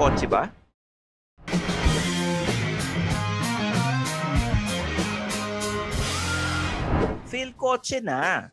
Kotse ba? Feel kotse na.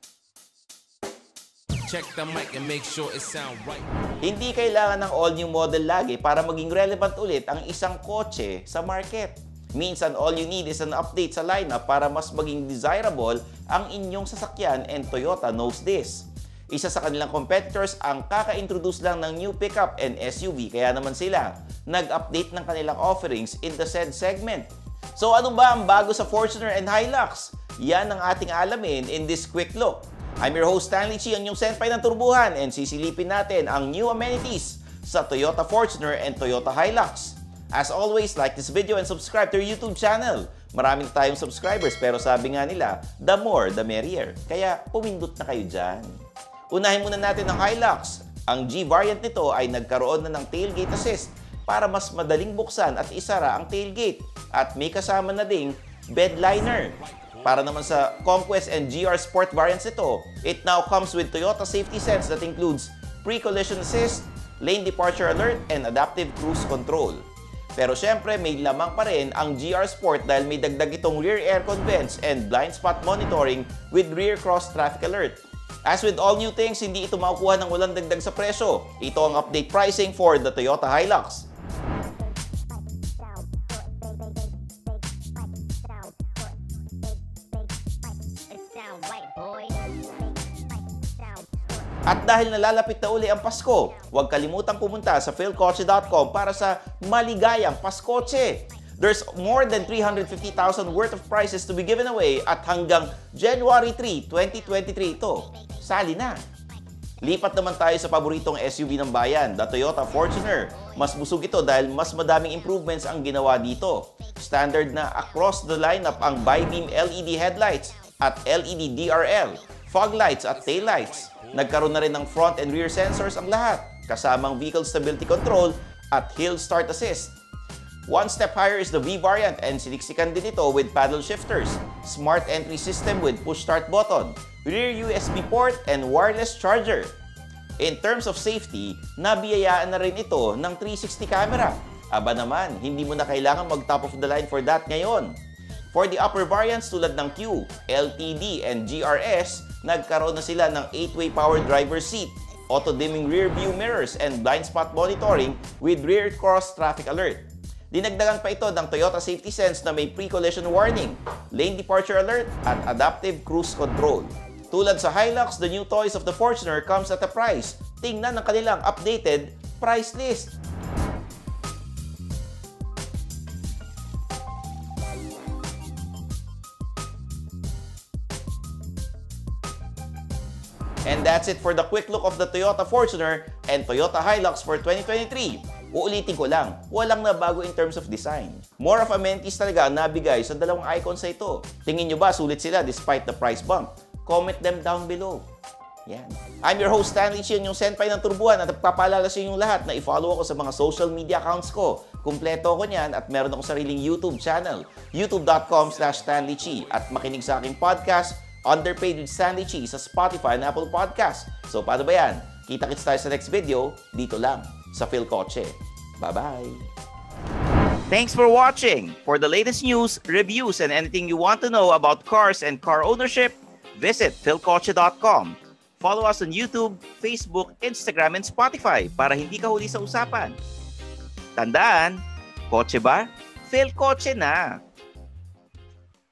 Check the mic and make sure it sound right. Hindi kailangan ng all-new model lagi para maging relevant ulit ang isang kotse sa market. Minsan, all you need is an update sa lineup para mas maging desirable ang inyong sasakyan, and Toyota knows this. Isa sa kanilang competitors ang kaka-introduce lang ng new pickup and SUV, kaya naman sila nag-update ng kanilang offerings in the said segment. So ano ba ang bago sa Fortuner and Hilux? Yan ang ating alamin in this quick look. I'm your host Stanley Chi, ang inyong senpai ng turbuhan, and sisilipin natin ang new amenities sa Toyota Fortuner and Toyota Hilux. As always, like this video and subscribe to our YouTube channel. Marami na tayong subscribers pero sabi nga nila, the more the merrier. Kaya pumindot na kayo dyan. Unahin muna natin ang Hilux. Ang G variant nito ay nagkaroon na ng tailgate assist para mas madaling buksan at isara ang tailgate. At may kasama na ding bed liner. Para naman sa Conquest and GR Sport variants ito, it now comes with Toyota Safety Sense that includes pre-collision assist, lane departure alert, and adaptive cruise control. Pero syempre, may lamang pa rin ang GR Sport dahil may dagdag itong rear aircon vents and blind spot monitoring with rear cross traffic alert. As with all new things, hindi ito makukuha ng walang dagdag sa presyo. Ito ang update pricing for the Toyota Hilux. At dahil nalalapit na uli ang Pasko, huwag kalimutang pumunta sa philkotse.com para sa maligayang Paskotse. There's more than 350,000 worth of prizes to be given away at hanggang January 3, 2023 ito. Sali na! Lipat naman tayo sa paboritong SUV ng bayan, the Toyota Fortuner. Mas busog ito dahil mas madaming improvements ang ginawa dito. Standard na across the lineup ang bi-beam LED headlights at LED DRL, fog lights at tail lights. Nagkaroon na rin ng front and rear sensors ang lahat, kasamang vehicle stability control at hill start assist. One step higher is the V variant and siniksikan din ito with paddle shifters, smart entry system with push start button, rear USB port, and wireless charger. In terms of safety, nabiyayaan na rin ito ng 360 camera. Aba naman, hindi mo na kailangan mag-top of the line for that ngayon. For the upper variants tulad ng Q, LTD, and GRS, nagkaroon na sila ng 8-way power driver seat, auto-dimming rear view mirrors, and blind spot monitoring with rear cross traffic alert. Dinagdagan pa ito ng Toyota Safety Sense na may pre-collision warning, lane departure alert, at adaptive cruise control. Tulad sa Hilux, the new toys of the Fortuner comes at a price. Tingnan ang kanilang updated price list. And that's it for the quick look of the Toyota Fortuner and Toyota Hilux for 2023. Uulitin ko lang, walang nabago in terms of design. More of amenities talaga ang nabigay sa dalawang icons na ito. Tingin nyo ba sulit sila despite the price bump? Comment them down below. Yan. I'm your host Stanley Chi, yung senpai ng turbuhan, at nagpapaalala sa inyong lahat na i-follow ako sa mga social media accounts ko. Kumpleto ako niyan at meron akong sariling YouTube channel, youtube.com/StanleyChi, at makinig sa aking podcast, Underpaid with Stanley Chi, sa Spotify and Apple Podcast. So paano ba yan? Kita-kits tayo sa next video, dito lang sa Phil Kotse. Bye-bye! Thanks for watching! For the latest news, reviews, and anything you want to know about cars and car ownership, visit philkotse.com. Follow us on YouTube, Facebook, Instagram, and Spotify para hindi ka huli sa usapan. Tandaan, kotse ba? Phil Kotse na!